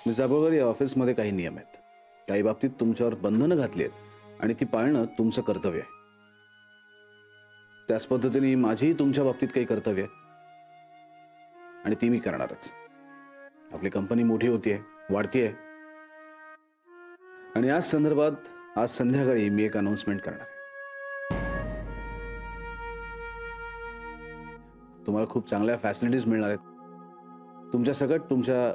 Miss अबोगर, या ऑफिसमध्ये काही नियम आहेत. काही बाबतीत तुमच्यावर बंधनं घातली आहेत आणि ती पाळणं तुमचं कर्तव्य आहे. त्याच पद्धतीने माझी तुमच्या बाबतीत काही कर्तव्य आहे आणि ती मी करणारच. आपली कंपनी मोठी होतीये, वाढतीये आणि आज संदर्भात आज संध्याकाळी मी एक अनाउन्समेंट करणार आहे. तुम्हाला खूप चांगल्या फॅसिलिटीज मिळणार आहेत. तुमच्या सकट तुमच्या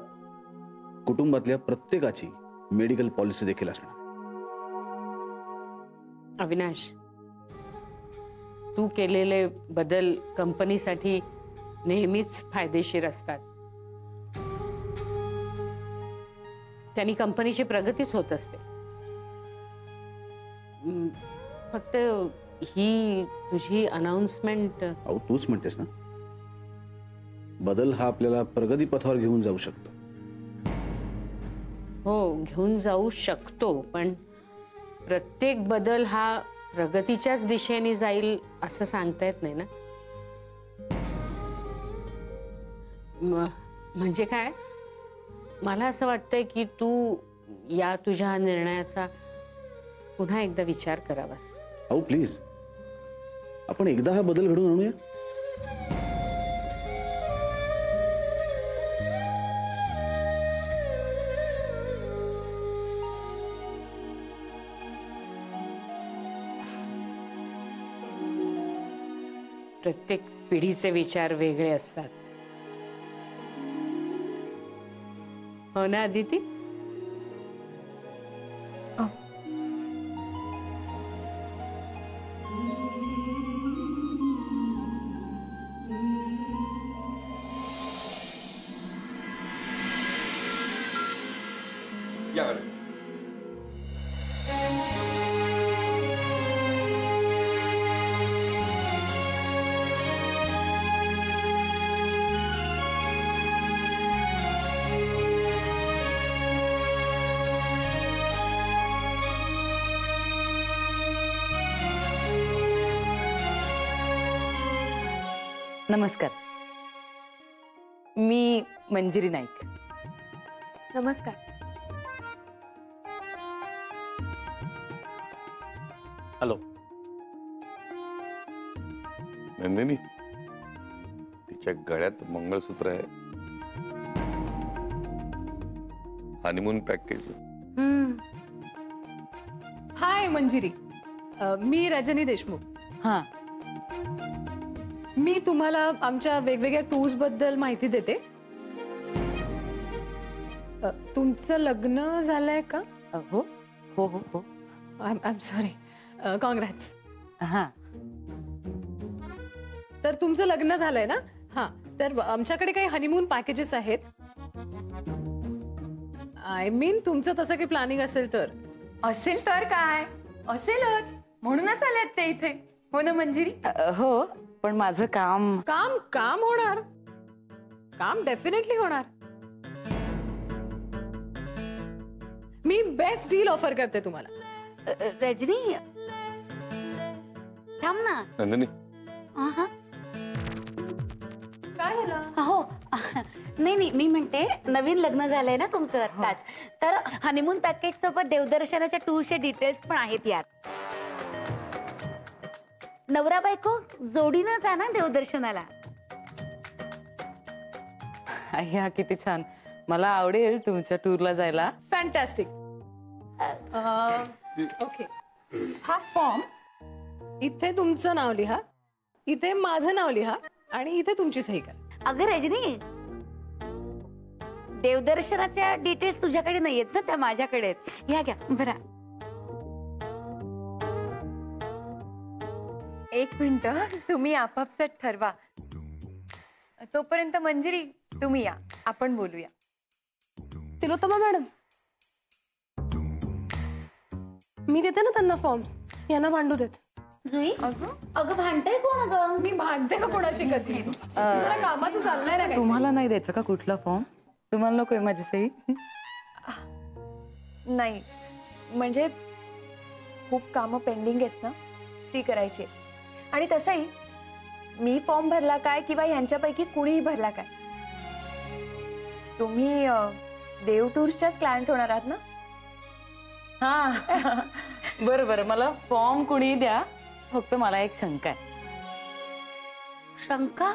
कुटुंबातल्या प्रत्येकाची मेडिकल पॉलिसी देखील असणार. अविनाश, तू केलेले बदल कंपनीसाठी नेहमीच फायदेशीर असतात. त्यांनी कंपनीची प्रगतीच होत असते. फक्त ही तुझी अनाउन्समेंट. अहो, तूच म्हणतेस ना, बदल हा आपल्याला प्रगती पथावर घेऊन जाऊ शकतो. हो, घेऊन जाऊ शकतो, पण प्रत्येक बदल हा प्रगतीच्याच दिशेने जाईल असं सांगता येत नाही ना. म्हणजे काय, मला असं वाटतंय की तू या तुझ्या निर्णयाचा पुन्हा एकदा विचार करावास. अहो प्लीज, आपण एकदा हा बदल घडवून आणूया. प्रत्येक पिढीचे विचार वेगळे असतात, हो ना अदिती? नमस्कार, मी मंजिरी नाईक. नमस्कार. हॅलो. नंदिनी, तिच्या गळ्यात मंगळसूत्र आहे. Honeymoon package. हाय मंजिरी, मी रजनी देशमुख. हां, मी तुम्हाला आमच्या वेगवेगळ्या टूर्स बद्दल माहिती देते. तुमचं लग्न झालंय का? हो हो हो हो. I am sorry. कॉंग्रॅट्स. हां, तर तुमचं लग्न झालंय ना? हां, तर आमच्याकडे काही हनीमून पॅकेजेस आहेत. आय मीन तुमचं तसं काही प्लॅनिंग असेल तर. असेल तर काय, असेलच म्हणूनच आलेत ते इथे, हो ना मंजिरी? हो, पण माझं काम काम काम होणार. काम डेफिनेटली होणार. मी बेस्ट डील ऑफर करते तुम्हाला. रजनी, थांब ना. नंदिनी, काय झालं? हो, नाही नाही, मी म्हणते नवीन लग्न झालंय ना तुमचं आत्ताच, तर हनीमून पॅकेज सोबत देवदर्शनाच्या टूरचे डिटेल्स पण आहेत यात. नवरा बायको जोडीनं जा ना देवदर्शनाला. ह्या किती छान, मला आवडेल तुमच्या टूरला जायला. फॅन्टॅस्टिक. ओके, हा फॉर्म इथे तुमचं नाव लिहा, इथे माझं नाव लिहा आणि इथे तुमची सही करा. अगं रजनी, देवदर्शनाच्या डिटेल्स तुझ्याकडे नाहीयेत ना, त्या माझ्याकडे आहेत. ह्या घ्या बरा. एक मिनिट, तुम्ही आपापसात ठरवा. तोपर्यंत मंजिरी तुम्ही या, आपण बोलूया. तिलोत्तमा मॅडम, मी देते ना त्यांना फॉर्म्स, यांना भांडू देत. जुई, अगं भांडताय कोण? अगं मी भांडते का कोणाशी कधी? तुझ्या कामाचं चाललंय ना. तुम्हाला नाही द्यायचं का कुठला फॉर्म? तुम्हाला नकोय माझी सही? नाही, म्हणजे खूप कामं पेंडिंग आहेत ना, ती करायची. आणि तसंही मी फॉर्म भरला काय किंवा यांच्यापैकी कुणीही भरला काय, तुम्ही देव टूर्सच्याच क्लायंट होणार आहात ना? हा बरं बरं, मला फॉर्म कुणी द्या, फक्त मला एक शंका आहे. शंका?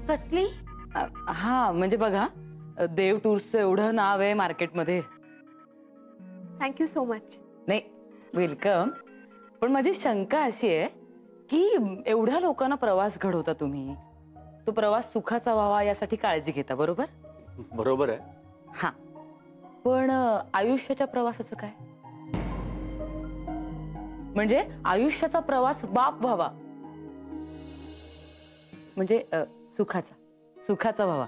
कसली? हा म्हणजे बघा, देव टूर्सचं एवढं नाव आहे मार्केटमध्ये. Thank you so much. नाही, वेलकम. पण माझी शंका अशी आहे की एवढ्या लोकांना प्रवास घडवता तुम्ही, तो प्रवास सुखाचा व्हावा यासाठी काळजी घेता, बरोबर? बरोबर आहे. हा, पण आयुष्याच्या प्रवासाचं काय? म्हणजे आयुष्याचा प्रवास बाप व्हावा, म्हणजे सुखाचा व्हावा,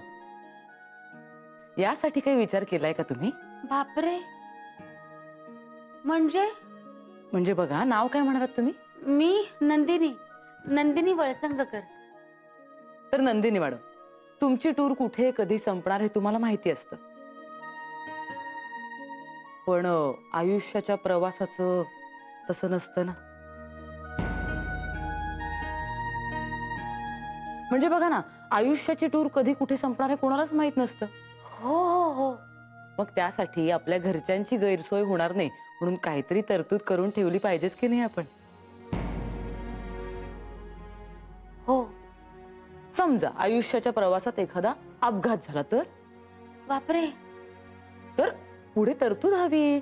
यासाठी काही विचार केलाय का तुम्ही? बापरे. म्हणजे बघा, नाव काय म्हणालात तुम्ही? मी नंदिनी वळसंगकर. तर नंदिनी मॅडम, तुमची टूर कुठे कधी संपणार हे तुम्हाला माहिती असतं, पण आयुष्याच्या प्रवासाचं तसं नसतं ना. म्हणजे बघा ना, आयुष्याची टूर कधी कुठे संपणार आहे कोणालाच माहित नसतं. हो हो हो. मग त्यासाठी आपल्या घरच्यांची गैरसोय होणार नाही म्हणून काहीतरी तरतूद करून ठेवली पाहिजेच की नाही आपण? हो. समजा आयुष्याच्या प्रवासात एखादा अपघात झाला तर? बापरे. तर पुढे तरतूद हवी.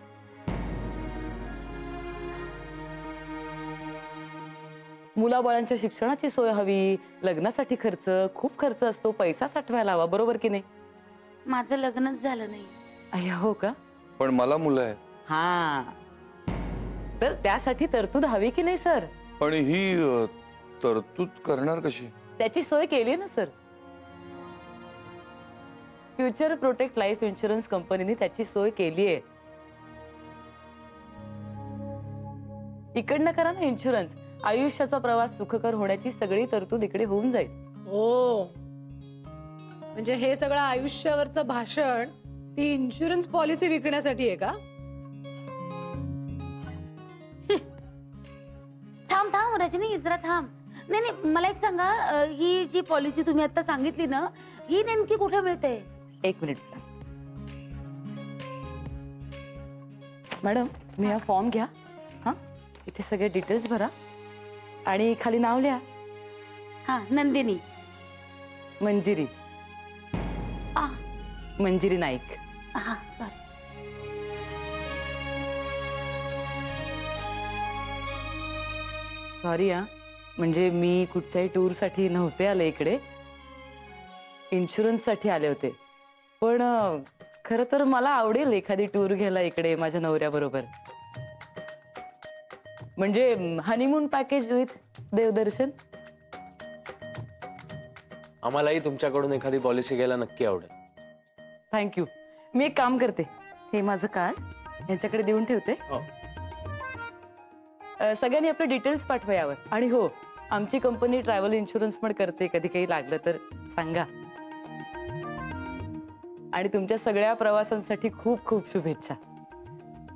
मुलाबाळांच्या शिक्षणाची सोय हवी, लग्नासाठी खर्च, खूप खर्च असतो, पैसा साठवायला हवा, बरोबर की नाही? माझं लग्नच झालं नाही. अय्या, हो का? पण मला मुलं आहेत. हा, तर त्यासाठी तरतूद हवी की नाही सर? पण ही तरतूद करणार कशी? त्याची सोय केली ना sir. Future protect life insurance कंपनीने त्याची सोय केली आहे. इकडनं करा ना इन्शुरन्स, आयुष्याचा प्रवास सुखकर होण्याची सगळी तरतूद इकडे होऊन जाईल. हो, म्हणजे हे सगळं आयुष्यावरचं भाषण ती इन्शुरन्स पॉलिसी विकण्यासाठी आहे का? थांब रजनी, जरा थांब. नाही, मला एक सांगा, ही जी पॉलिसी तुम्ही आता सांगितली ना, ही नेमकी कुठे मिळते? एक मिनिट मॅडम, तुम्ही हा फॉर्म घ्या. हा, इथे सगळे डिटेल्स भरा आणि खाली नाव लिहा. हा, नंदिनी. मंजिरी. मंजिरी नाईक. हा, सॉरी. सॉरी हा, म्हणजे मी कुठच्याही टूर साठी नव्हते आले इकडे, इन्शुरन्स साठी आले होते. पण खरं तर मला आवडेल एखादी टूर घ्यायला इकडे माझ्या नवऱ्याबरोबर. म्हणजे हनीमून पॅकेज विथ देवदर्शन. आम्हालाही तुमच्याकडून एखादी पॉलिसी घ्यायला नक्की आवडेल. थँक्यू. मी एक काम करते, हे माझं कार्ड यांच्याकडे देऊन ठेवते. सगळ्यांनी आपले डिटेल्स पाठवा यावर. आणि हो, आमची कंपनी ट्रॅव्हल इन्शुरन्स पण करते, कधी काही लागलं तर सांगा. आणि तुमच्या सगळ्या प्रवासांसाठी खूप खूप शुभेच्छा.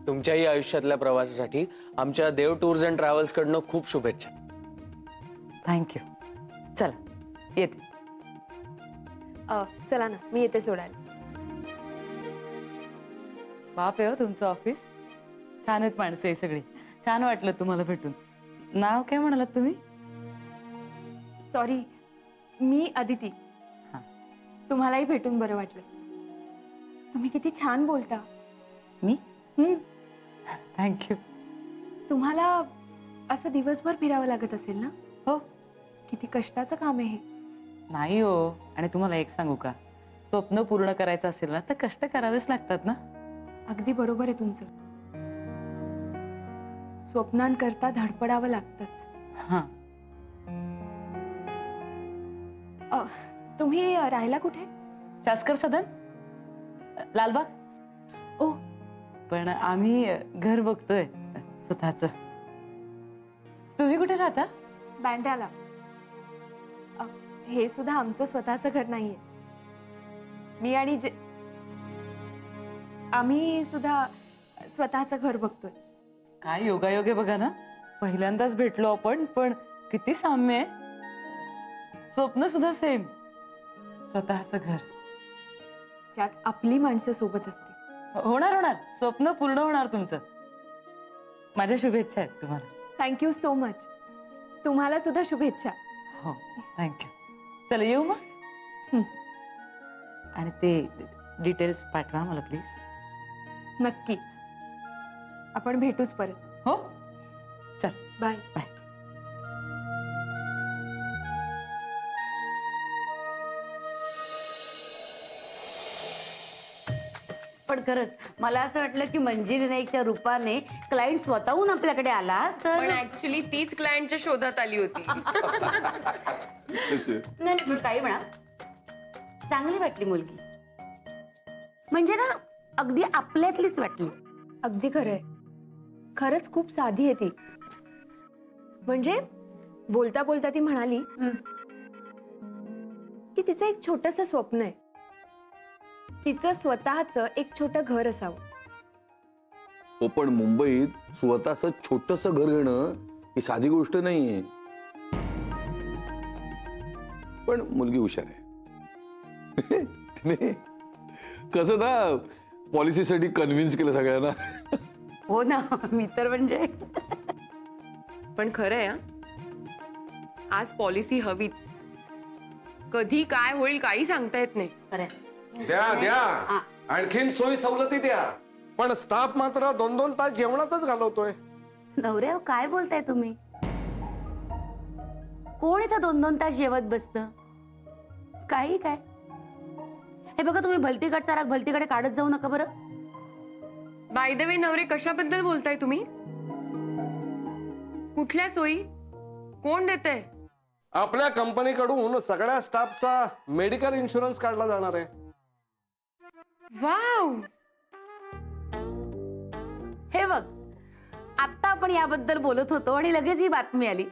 तुमच्याही आयुष्यातल्या प्रवासासाठी आमच्या देव टूर्स अँड ट्रॅव्हल्स कडनं खूप शुभेच्छा. थँक्यू. चला येते. चला ना, मी येते सोडायला. बाप आहे हो तुमचं ऑफिस. छान आहेत माणसं हे सगळी. छान वाटलं तुम्हाला भेटून. नाव काय म्हणालात तुम्ही? सॉरी, मी अदिती. तुम्हालाही भेटून बरं वाटलं. तुम्ही किती छान बोलता. मी? थँक्यू. तुम्हाला असं दिवसभर फिरावं लागत असेल ना? हो. किती कष्टाचं काम आहे हे. नाही हो, आणि तुम्हाला एक सांगू का, स्वप्न पूर्ण करायचं असेल ना तर कष्ट करावेच लागतात ना. अगदी बरोबर आहे तुमचं. स्वप्नांकरता धडपडावं लागतंच. हा. तुम्ही राहायला कुठे? चास्कर सदन, लालबाग. ओ, पण आम्ही घर बघतोय स्वतःच. तुम्ही कुठे राहता? बँड्राला. हे सुद्धा आमचं स्वतःचं घर नाहीये. मी आणि आम्ही सुद्धा स्वतःचं घर बघतोय. काय योगायोग आहे बघा ना, पहिल्यांदाच भेटलो आपण, पण किती साम्य आहे. स्वप्न सुद्धा सेम, स्वतःचं घर. ज्यात आपली माणसं सोबत असतील. होणार होणार, स्वप्न पूर्ण होणार तुमचं. माझ्या शुभेच्छा आहेत तुम्हाला. Thank you so much. तुम्हाला सुद्धा शुभेच्छा. हो, थँक्यू. चला येऊ मग. आणि ते डिटेल्स पाठवा मला प्लीज. नक्की. आपण भेटूच परत. हो, चल बाय. बाय. पण खरंच मला असं वाटलं की मंजिरी नाईकच्या रूपाने क्लायंट स्वतःहून आपल्याकडे आला तर पण ऍक्च्युली तीच क्लायंटच्या शोधात आली होती. नाही पण काही म्हणा, चांगली वाटली मुलगी. म्हणजे ना अगदी आपल्यातलीच वाटली. अगदी खरंय. खरंच खूप साधी आहे ती. म्हणजे बोलता बोलता ती म्हणाली की तिचं एक छोटंसं स्वप्न आहे. तिचं स्वतःचं एक छोटं घर असावं. हो, पण मुंबईत स्वतःच छोटस घर घेणं ही साधी गोष्ट नाहीये. पण मुलगी हुशार आहे. तिने कसं ना पॉलिसीसाठी कन्व्हिन्स केलं सगळ्यांना. हो ना, मी तर म्हणजे पण खरं आहे, आज पॉलिसी हवीच. कधी काय होईल काही सांगता येत नाही. खरंय. द्या द्या, आणखीन सोयी सवलती द्या. पण स्टाफ मात्र 2-2 तास जेवणातच घालवतोय. नवऱ्या काय बोलताय तुम्ही? कोण इथं 2-2 तास जेवत बसतं? काही काय हे बघा, तुम्ही भलतीकडचा राग भलतीकडे काढत जाऊ नका बरं. बाय द वे नवरे, कशाबद्दल बोलताय तुम्ही? कुठल्या सोयी? कोण देतंय? आपल्या कंपनीकडून सगळ्या स्टाफचा मेडिकल इन्शुरन्स काढला जाणार आहे. वाव. हे बघ, आता आपण याबद्दल बोलत होतो आणि लगेच ही बातमी आली.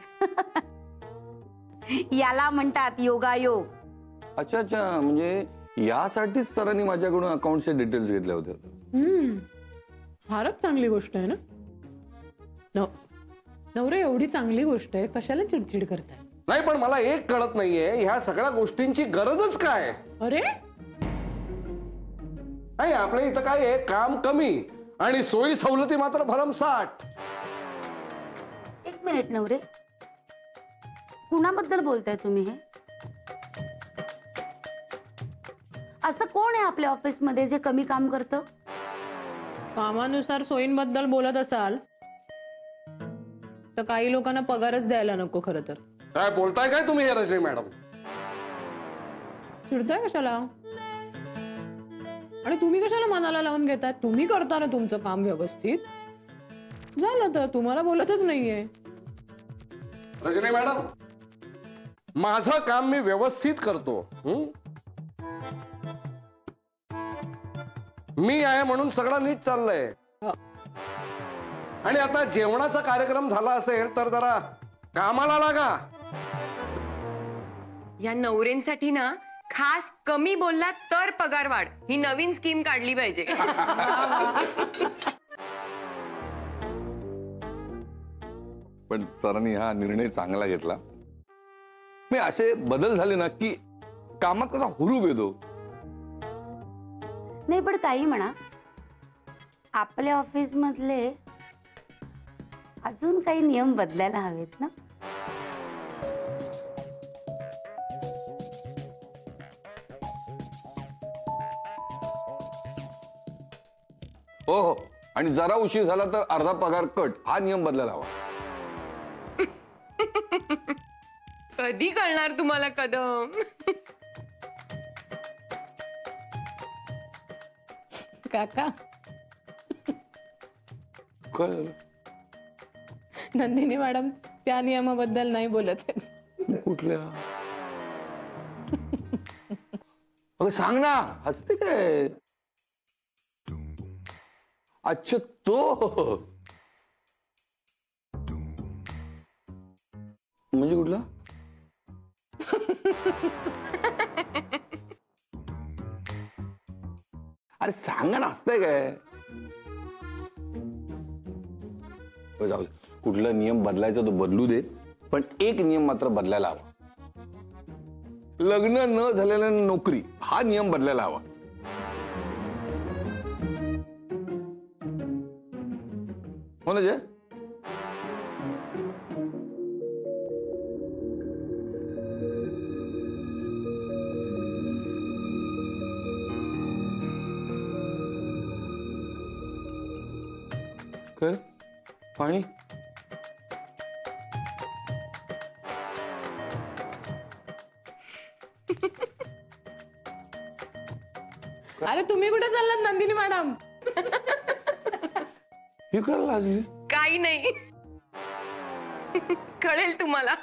याला म्हणतात योगायोग. अच्छा अच्छा, म्हणजे यासाठीच सरांनी माझ्याकडून अकाउंटचे डिटेल्स घेतले होते. फारच चांगली गोष्ट आहे ना. नवरे, एवढी चांगली गोष्ट आहे, कशाला चिडचिड करताय? नाही, पण मला एक कळत नाहीये, ह्या सगळ्या गोष्टींची गरजच काय? अरे नाही, आपल्या इथं काय आहे, काम कमी आणि सोयी सवलती मात्र भरमसाठ. एक मिनिट नवरे, कुणाबद्दल बोलताय तुम्ही हे? असं कोण आहे आपल्या ऑफिस मध्ये जे कमी काम करतं? कामानुसार सोयींबद्दल बोलत असाल तर काही लोकांना पगारच द्यायला नको. खरं तर काय बोलताय काय तुम्ही हे रजनी मॅडम? चिडताय कशाला? आणि तुम्ही कशाला मनाला लावून घेताय? तुम्ही करता ना तुमचं काम व्यवस्थित. झालं तर तुम्हाला बोलतच नाहीये. रजनी मॅडम, माझं काम मी व्यवस्थित करतो. मी आहे म्हणून सगळं नीट चाललंय. आणि आता जेवणाचा कार्यक्रम झाला असेल तर जरा कामाला लागा. या नवऱ्यांसाठी ना खास कमी बोलला तर पगार वाढ ही नवीन स्कीम काढली पाहिजे. पण सरांनी हा निर्णय चांगला घेतला. मी असे बदल झाले ना की कामात कसा हुरूप येतो. नाही पण काही म्हणा, आपल्या ऑफिस मधले अजून काही नियम बदलायला हवेत ना. हो हो, आणि जरा उशीर झाला तर अर्धा पगार कट, हा नियम बदलायला हवा. कधी कळणार तुम्हाला कदम? काका, काय झालं? नंदिनी मॅडम त्या नियमाबद्दल नाही बोलत आहेत. कुठल्या? अगं सांग ना, हसते काय? अच्छा, तो म्हणजे कुठला? अरे सांगा ना, हसतंय काय? जाऊ दे, कुठला नियम बदलायचा तो बदलू दे, पण एक नियम मात्र बदलायला हवा. लग्न न झालेल्या नोकरी, हा नियम बदलायला हवा. हो ना जय? कर पाणी. अरे तुम्ही कुठे चाललात नंदिनी मॅडम? हे करायला लागली. काही नाही. कळेल तुम्हाला.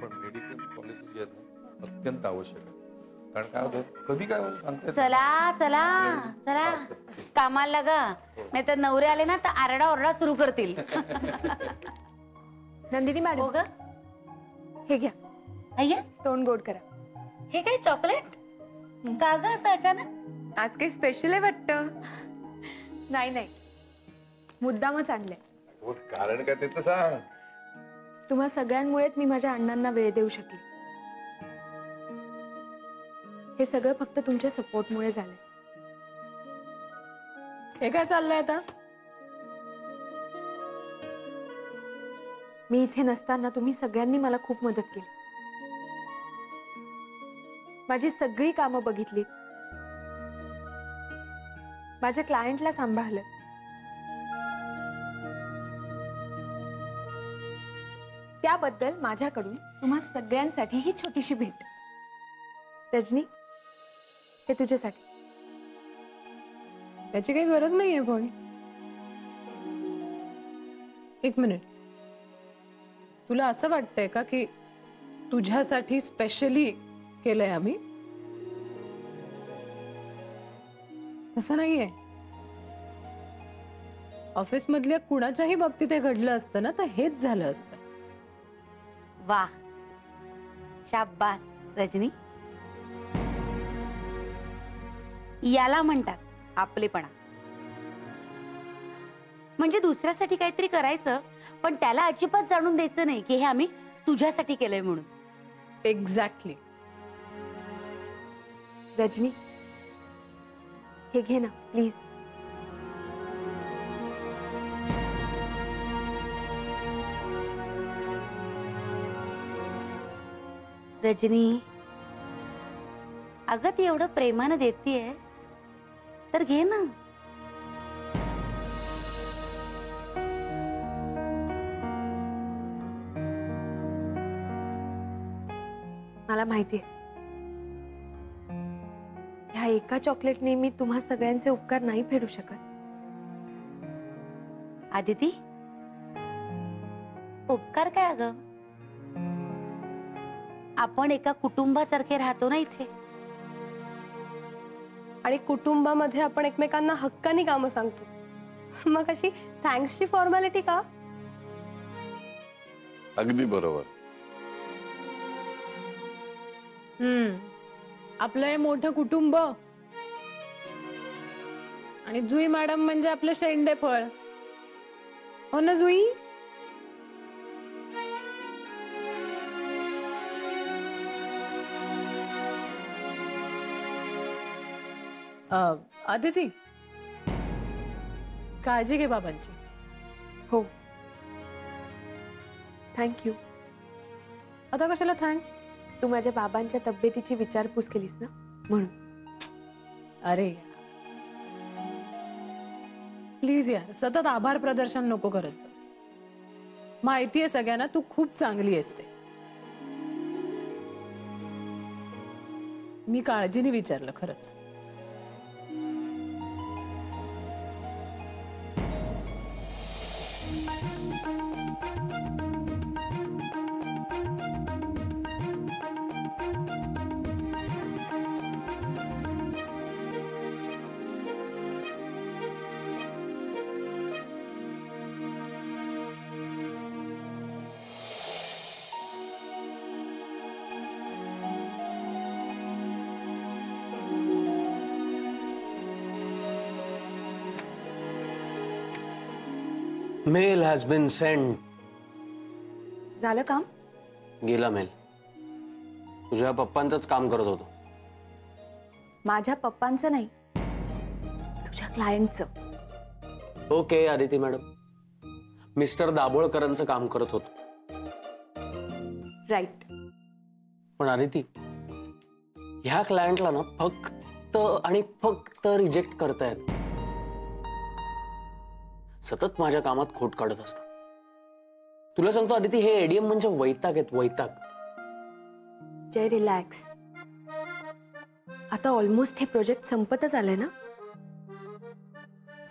पण मेडिकल पॉलिसी जी आहेत ना अत्यंत आवश्यक आहे. कारण काय होतं कधी काय होतं सांगता येत नाही. चला चला चला कामाला लागा, नाही तर नवरे आले ना तर आरडा ओरडा सुरू करतील. नंदिनी हो मॅडम, ग हे घ्या, अय्या, तोंड गोड करा. हे काय चॉकलेट? का ग असं अचानक? आज काही स्पेशल आहे वाटतं. नाही नाही, मुद्दामच आणलंय. हो, कारण काय ते तर सांग. तुम्हा सगळ्यांमुळेच मी माझ्या अण्णांना वेळ देऊ शकले. हे सगळं फक्त तुमच्या सपोर्टमुळे झालंय. हे काय चाललंय आता? मी इथे नसताना तुम्ही सगळ्यांनी मला खूप मदत केली. माझी सगळी कामं बघितली, माझ्या क्लायंटला सांभाळलं, त्याबद्दल माझ्याकडून तुम्हा सगळ्यांसाठी ही छोटीशी भेट. रजनी, हे तुझ्यासाठी. याची काही गरज नाहीये पण. एक मिनिट, तुला असं वाटतंय का की तुझ्यासाठी स्पेशली केलंय आम्ही? तसं नाहीये. ऑफिस मधल्या कुणाच्याही बाबतीत हे घडलं असतं ना तर हेच झालं असतं. वा, शाबास रजनी. याला म्हणतात आपलेपणा. म्हणजे दुसऱ्यासाठी काहीतरी करायचं, पण त्याला अजिबात जाणून द्यायचं नाही की हे आम्ही तुझ्यासाठी केलंय म्हणून. एक्झॅक्टली. रजनी, हे घे ना प्लीज. रजनी, अगं ती एवढं प्रेमानं देतीये तर घे ना. मला माहितीये, ह्या एका चॉकलेटने मी तुम्हा सगळ्यांचे उपकार नाही फेडू शकत. आदिती, उपकार काय अगं? आपण एका कुटुंबासारखे राहतो ना इथे. आणि कुटुंबामध्ये आपण एकमेकांना हक्कानी कामं सांगतो, मग अशी थँक्सची फॉर्मॅलिटी का? अगदी बरोबर. आपलं हे मोठं कुटुंब आणि जुई मॅडम म्हणजे आपलं शेंडे फळ. हो ना जुई? आदिती, काळजी घे बाबांची. हो, थँक्यू. आता कशाला थँक्स? तू माझ्या बाबांच्या तब्येतीची विचारपूस केलीस ना म्हणून. अरे प्लीज यार, सतत आभार प्रदर्शन नको करत जाऊस. माहितीये सगळ्यांना तू खूप चांगली असते. मी काळजीने विचारलं खरंच. Mail has been sent. झालं काम? गेला मेल. तुझ्या पप्पांचंच काम करत होतो. माझ्या पप्पांचं नाही, तुझ्या क्लायंटचं. ओके आदिती मॅडम, मिस्टर दाभोळकरांचं काम करत होतो. राईट. पण आदिती, ह्या क्लायंटला ना फक्त आणि फक्त रिजेक्ट करतायत. सतत माझ्या कामात खोट काढत असतात. तुला सांगतो आदिती, हे एडीएम म्हणजे वैताग आहेत, वैताग. जय, रिलॅक्स. आता ऑलमोस्ट हे प्रोजेक्ट संपतच आलंय ना,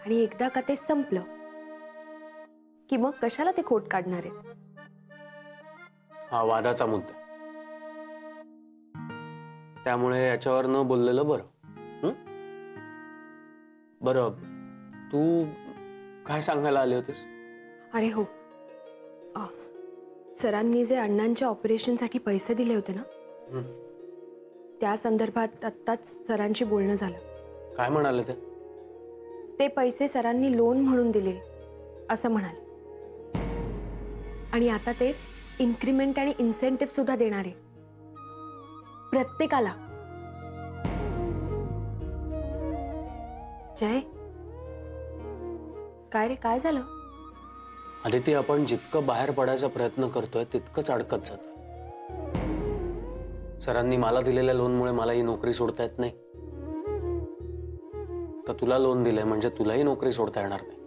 आणि एकदा का ते संपलं की मग कशाला ते खोट काढणार आहे? हा वादाचा मुद्दा. त्यामुळे याच्यावर न बोललेलं बरं. बरं, तू काय सांगायला आले होतेस? अरे हो, सरांनी जे अण्णांच्या ऑपरेशनसाठी पैसे दिले होते ना, त्या संदर्भात आत्ताच सरांशी बोलणं झालं. काय म्हणाले ते? ते पैसे सरांनी लोन म्हणून दिले असं म्हणाले, आणि आता ते इन्क्रीमेंट आणि इन्सेंटिव्ह सुद्धा देणार आहे प्रत्येकाला. जय, काय रे, काय झालं? आदिती, आपण जितकं बाहेर पडायचा प्रयत्न करतोय तितकंच अडकत जातोय. सरांनी मला दिलेल्या लोनमुळे मला ही नोकरी सोडता येत नाही, तर तुला लोन दिलंय म्हणजे तुलाही नोकरी सोडता येणार नाही.